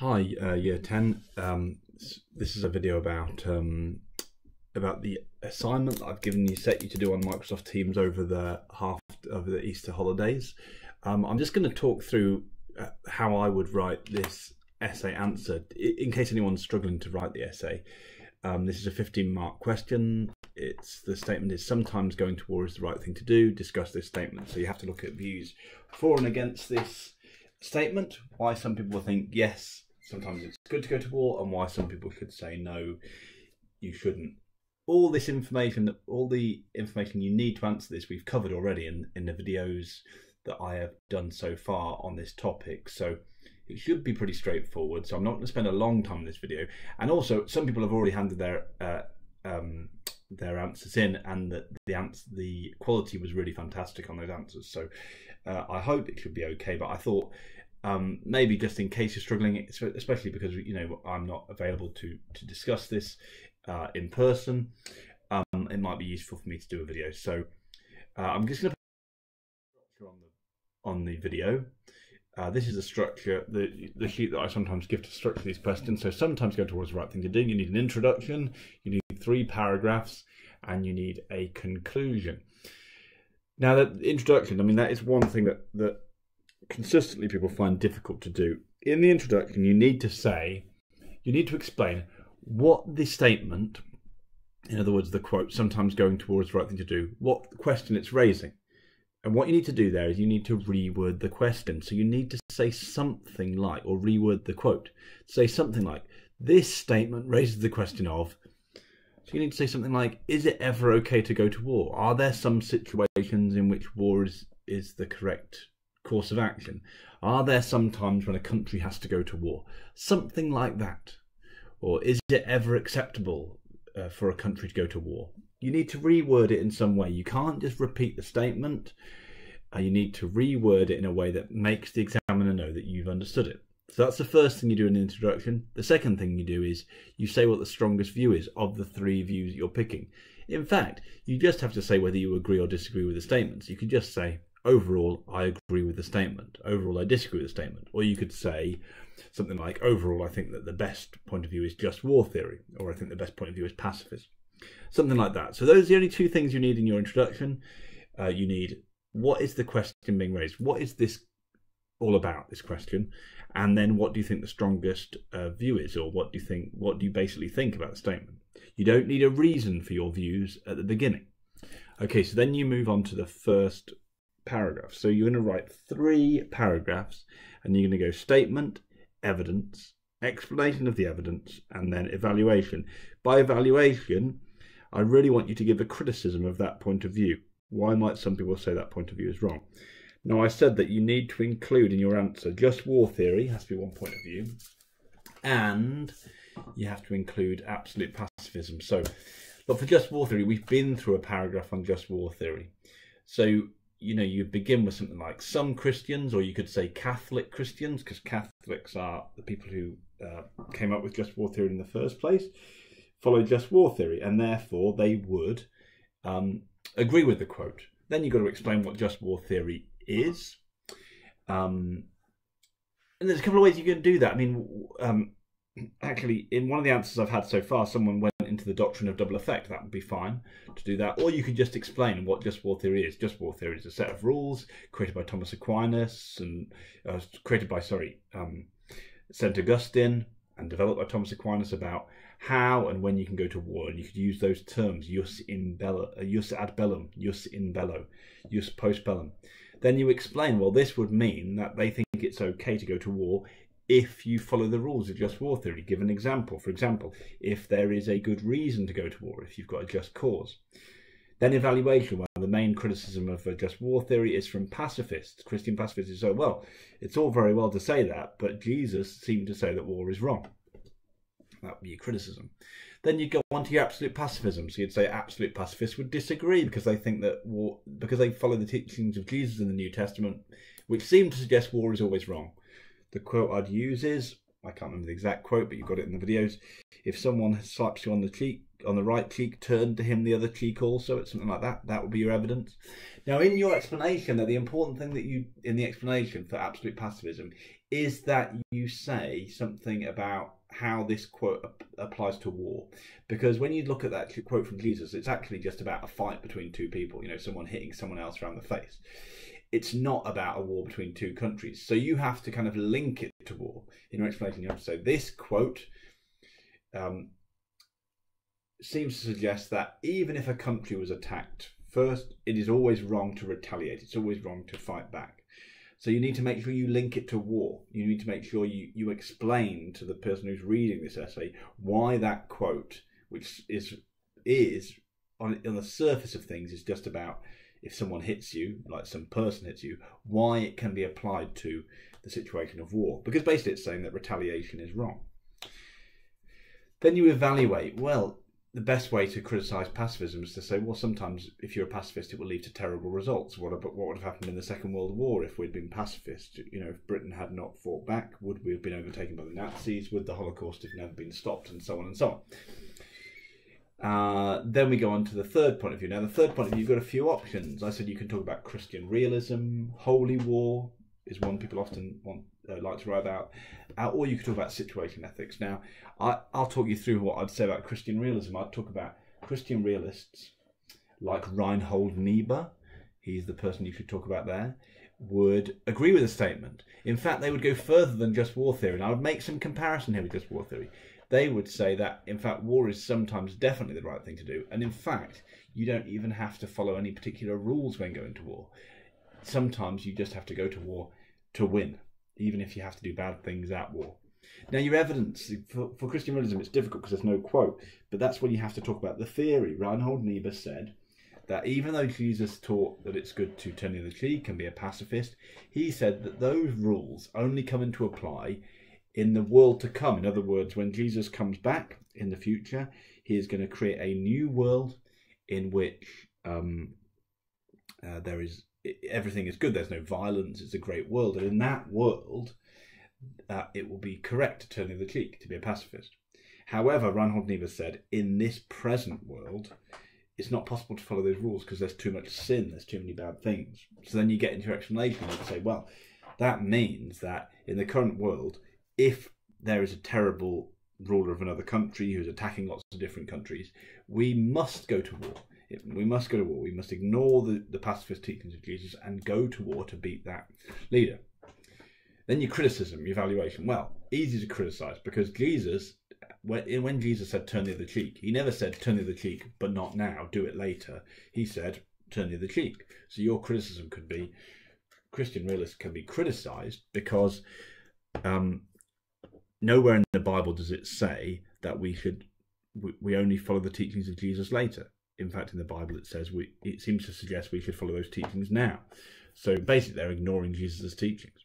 Hi, Year 10. This is a video about the assignment that I've set you to do on Microsoft Teams over the Easter holidays. I'm just going to talk through how I would write this essay answer in case anyone's struggling to write the essay. This is a 15-mark question. The statement is sometimes going to war is the right thing to do. Discuss this statement. So you have to look at views for and against this statement, why some people think yes, sometimes it's good to go to war, and why some people should say no, you shouldn't. All the information you need to answer this we've covered already in the videos that I have done so far on this topic, so it should be pretty straightforward. So I'm not going to spend a long time in this video. And also, some people have already handed their answers in, and the quality was really fantastic on those answers. So I hope it should be okay. But I thought maybe just in case you're struggling, especially because I'm not available to discuss this in person, it might be useful for me to do a video. So I'm just going to put on the video. This is the structure, the sheet that I sometimes give to structure these questions. So sometimes go towards the right thing to do. You need an introduction, you need 3 paragraphs, and you need a conclusion. Now, the introduction, I mean, that is one thing that consistently people find difficult to do. In the introduction, you need to explain what the statement, in other words, the quote, sometimes going towards the right thing to do, what question it's raising. And what you need to do there is you need to reword the question. So you need to say something like, or reword the quote, say something like, this statement raises the question of. So you need to say something like, is it ever okay to go to war? Are there some situations in which war is the correct course of action? Are there some times when a country has to go to war? Something like that. Or is it ever acceptable for a country to go to war? You need to reword it in some way. You can't just repeat the statement. You need to reword it in a way that makes the examiner know that you've understood it. So that's the first thing you do in the introduction. The second thing you do is you say what the strongest view is of the 3 views that you're picking. In fact, you just have to say whether you agree or disagree with the statements. You could just say, overall, I agree with the statement. Overall, I disagree with the statement. Or you could say something like, overall, I think that the best point of view is just war theory. Or I think the best point of view is pacifist. Something like that. So those are the only 2 things you need in your introduction. You need, what is the question being raised? What is this all about, this question? And then what do you think the strongest view is? Or what do you basically think about the statement? You don't need a reason for your views at the beginning. Okay, so then you move on to the first paragraph. So you're going to write 3 paragraphs, and you're going to go statement, evidence, explanation of the evidence, and then evaluation. By evaluation, I really want you to give a criticism of that point of view. Why might some people say that point of view is wrong? Now, I said that you need to include in your answer just war theory, has to be one point of view, and you have to include absolute pacifism. So, but for just war theory, we've been through a paragraph on just war theory. So, you begin with something like some Christians, or you could say Catholic Christians, because Catholics are the people who came up with just war theory in the first place, follow just war theory, and therefore they would agree with the quote. Then you've got to explain what just war theory is. And there's a couple of ways you can do that. I mean, actually, in one of the answers I've had so far, someone went into the doctrine of double effect. That would be fine to do that. Or you could just explain what just war theory is. Just war theory is a set of rules created by Thomas Aquinas and created by, St. Augustine and developed by Thomas Aquinas about how and when you can go to war. And you could use those terms, jus ad bellum, jus in bello, jus post bellum. Then you explain, well, this would mean that they think it's okay to go to war if you follow the rules of just war theory. Give an example. For example, if there is a good reason to go to war, if you've got a just cause. Then evaluation. Well, the main criticism of just war theory is from pacifists. Christian pacifists who say, well, it's all very well to say that, but Jesus seemed to say that war is wrong. That would be your criticism. Then you go on to your absolute pacifism. So you'd say absolute pacifists would disagree because they think that war, because they follow the teachings of Jesus in the New Testament, which seem to suggest war is always wrong. The quote I'd use is, I can't remember the exact quote, but you've got it in the videos. If someone slaps you on the cheek, on the right cheek, turn to him the other cheek also. It's something like that. That would be your evidence. Now, in your explanation, the important thing that you, in the explanation for absolute pacifism, is that you say something about how this quote applies to war. Because when you look at that quote from Jesus, it's actually just about a fight between two people, you know, someone hitting someone else around the face. It's not about a war between two countries. So you have to kind of link it to war. In your explanation, you have to say this quote seems to suggest that even if a country was attacked, first, it is always wrong to retaliate. It's always wrong to fight back. So you need to make sure you link it to war. You need to make sure you explain to the person who's reading this essay why that quote, which is on the surface of things, is just about if someone hits you, like some person hits you, why it can be applied to the situation of war. Because basically it's saying that retaliation is wrong. Then you evaluate, well, the best way to criticise pacifism is to say, well, sometimes if you're a pacifist, it will lead to terrible results. What would have happened in the Second World War if we'd been pacifist? You know, if Britain had not fought back, would we have been overtaken by the Nazis? Would the Holocaust have never been stopped? And so on and so on. Then we go on to the third point of view. Now, the third point of view, you've got a few options. I said you can talk about Christian realism, holy war is one people often like to write about, or you could talk about situation ethics. Now, I'll talk you through what I'd say about Christian realism. I'd talk about Christian realists like Reinhold Niebuhr, he's the person you should talk about there, would agree with the statement. In fact, they would go further than just war theory, and I would make some comparison here with just war theory. They would say that, in fact, war is sometimes definitely the right thing to do, and in fact, you don't even have to follow any particular rules when going to war. Sometimes you just have to go to war to win, even if you have to do bad things at war. Now, your evidence for Christian realism, it's difficult because there's no quote, but that's when you have to talk about the theory. Reinhold Niebuhr said that even though Jesus taught that it's good to turn the other cheek and be a pacifist, he said that those rules only come into apply in the world to come. In other words, when Jesus comes back in the future, he is going to create a new world in which everything is good. There's no violence. It's a great world. And in that world, it will be correct to turn the other cheek, to be a pacifist. However, Reinhold Niebuhr said, in this present world, it's not possible to follow those rules because there's too much sin, there's too many bad things. So then you get into your explanation and you say, well, that means that in the current world, if there is a terrible ruler of another country who's attacking lots of different countries, we must go to war. We must go to war. We must ignore the pacifist teachings of Jesus and go to war to beat that leader. Then your criticism, your evaluation. Well, easy to criticise because Jesus, when Jesus said turn the other cheek, he never said turn the other cheek, but not now, do it later. He said turn the other cheek. So your criticism could be, Christian realists can be criticised because nowhere in the Bible does it say that we only follow the teachings of Jesus later. In fact, in the Bible it says it seems to suggest we should follow those teachings now. So basically they're ignoring Jesus' teachings.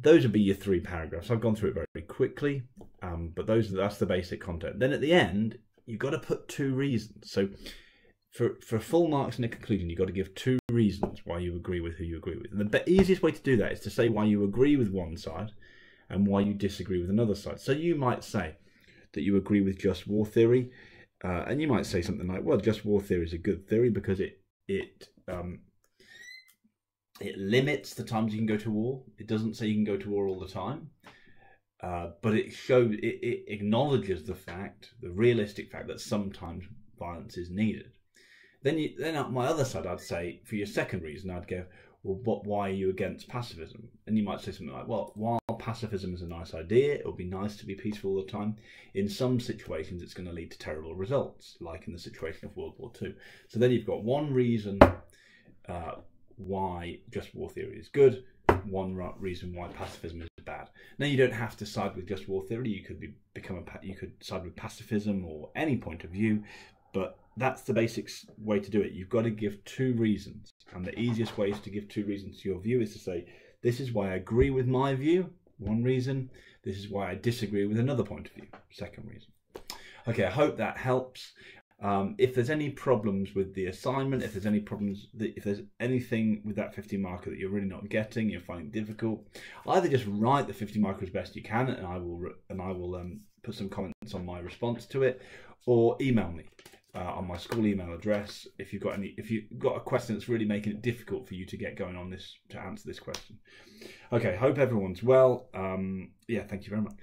Those would be your 3 paragraphs. I've gone through it very quickly, but that's the basic content. Then at the end, you've got to put 2 reasons. So for full marks in a conclusion, you've got to give 2 reasons why you agree with who you agree with. And the easiest way to do that is to say why you agree with one side and why you disagree with another side. So you might say that you agree with just war theory, and you might say something like, well, just war theory is a good theory because it limits the times you can go to war. It doesn't say you can go to war all the time, but it acknowledges the realistic fact that sometimes violence is needed. Then on my other side, I'd say for your second reason, I'd go, well, why are you against pacifism? And you might say something like, well, while pacifism is a nice idea, it would be nice to be peaceful all the time, in some situations it's going to lead to terrible results, like in the situation of World War II. So then you've got one reason why just war theory is good, one reason why pacifism is bad. Now, you don't have to side with just war theory. You could you could side with pacifism or any point of view, but that's the basic way to do it. You've got to give 2 reasons, and the easiest way to give 2 reasons to your view is to say, this is why I agree with my view, one reason. This is why I disagree with another point of view, second reason. Okay, I hope that helps. If there's any problems with the assignment, if there's any problems, if there's anything with that 50 marker that you're really not getting, you're finding difficult, either just write the 50 marker as best you can, and I will put some comments on my response to it, or email me on my school email address if you've got a question that's really making it difficult for you to get going on this, to answer this question. Okay, hope everyone's well. Yeah, thank you very much.